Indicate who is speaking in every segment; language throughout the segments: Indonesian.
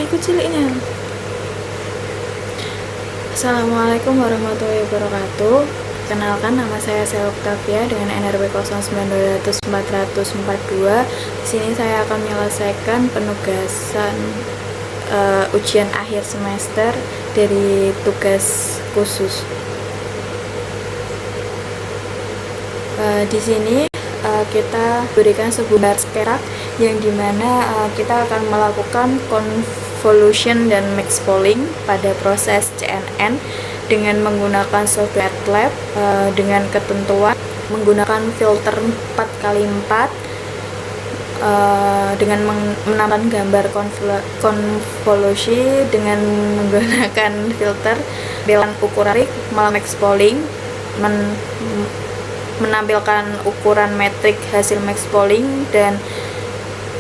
Speaker 1: ikut ciliknya. Assalamualaikum warahmatullahi wabarakatuh. Kenalkan, nama saya Sel Octavia dengan NRW 092004442. Di sini saya akan menyelesaikan penugasan ujian akhir semester dari tugas khusus. Di sini kita berikan sebuah skerak yang dimana kita akan melakukan convolution dan mix polling pada proses CNN dengan menggunakan software MATLAB dengan ketentuan menggunakan filter 4x4 dengan menambahkan gambar konvolusi dengan menggunakan filter bilangan ukuran mix polling menampilkan ukuran metrik hasil max polling dan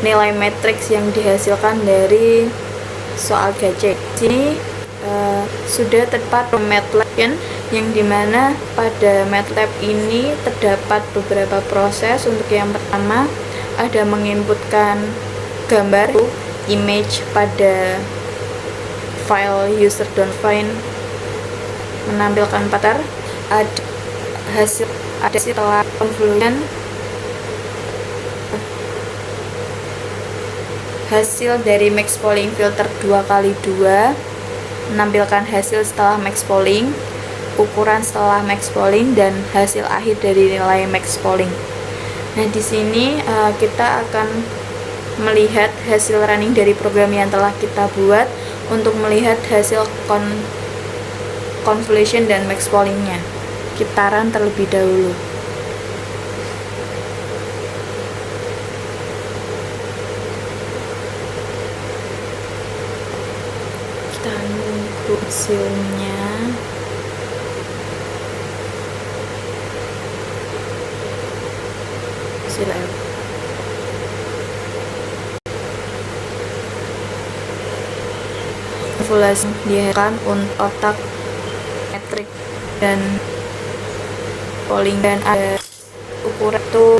Speaker 1: nilai matriks yang dihasilkan dari soal GC. Sini sudah terdapat MATLAB yang dimana pada MATLAB ini terdapat beberapa proses. Untuk yang pertama ada menginputkan gambar image pada file user.find, menampilkan pattern, ada hasil setelah convolution, hasil dari max polling filter 2x2, menampilkan hasil setelah max polling, ukuran setelah max polling, dan hasil akhir dari nilai max polling. Nah, di sini kita akan melihat hasil running dari program yang telah kita buat untuk melihat hasil convolution dan max pollingnya. Kita run terlebih dahulu. Kita nunggu hasilnya. Silakan. Konvolusi dihasilkan untuk otak metrik dan polling, dan ada ukuran itu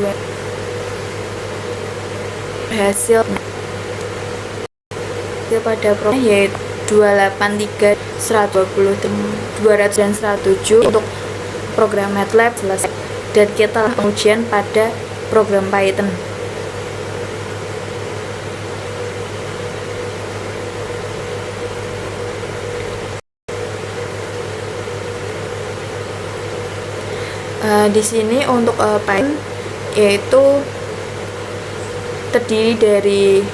Speaker 1: hasil pada program yaitu 283 120 200 dan 107 untuk program MATLAB selesai, dan kita pengujian pada program Python. Di sini untuk Python yaitu terdiri dari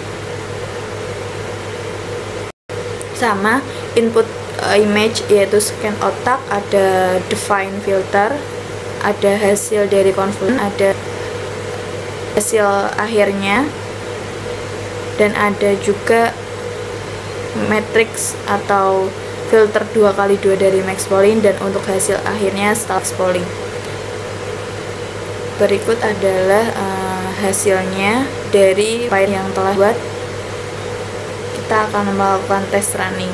Speaker 1: sama input image yaitu scan otak, ada define filter, ada hasil dari convolution, ada hasil akhirnya, dan ada juga matrix atau filter 2x2 dari max polling, dan untuk hasil akhirnya setelah polling. Berikut adalah hasilnya dari file yang telah buat. Kita akan melakukan tes running.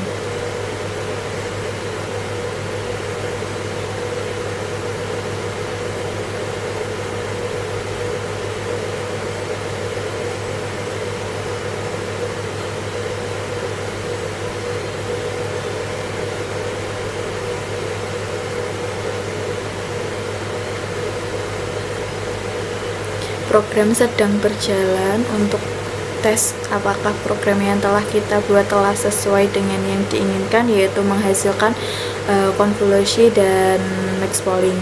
Speaker 1: Program sedang berjalan untuk tes apakah program yang telah kita buat telah sesuai dengan yang diinginkan, yaitu menghasilkan konvolusi dan max polling.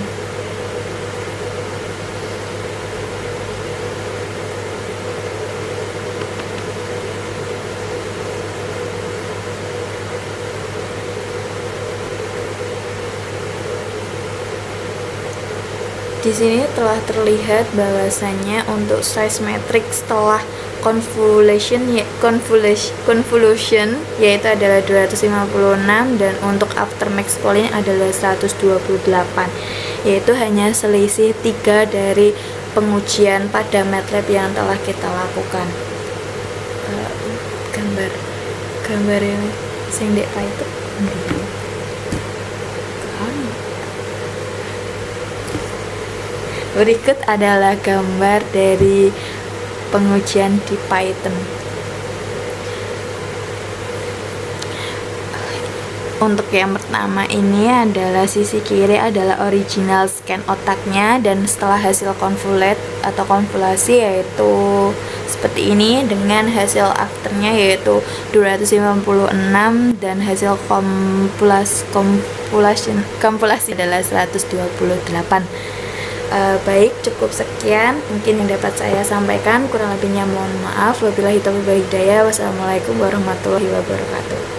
Speaker 1: Di sini telah terlihat bahwasannya untuk size matrix setelah convolution yaitu adalah 256, dan untuk after max polling adalah 128, yaitu hanya selisih 3 dari pengujian pada MATLAB yang telah kita lakukan. Gambar yang sing dek Python. Berikut adalah gambar dari pengujian di Python. Untuk yang pertama ini adalah sisi kiri adalah original scan otaknya, dan setelah hasil convolute atau konvolasi yaitu seperti ini, dengan hasil afternya yaitu 256 dan hasil kompulasi adalah 128. Baik, cukup sekian mungkin yang dapat saya sampaikan, kurang lebihnya mohon maaf. Wabillahi taufiq wal hidayah. Wassalamualaikum warahmatullahi wabarakatuh.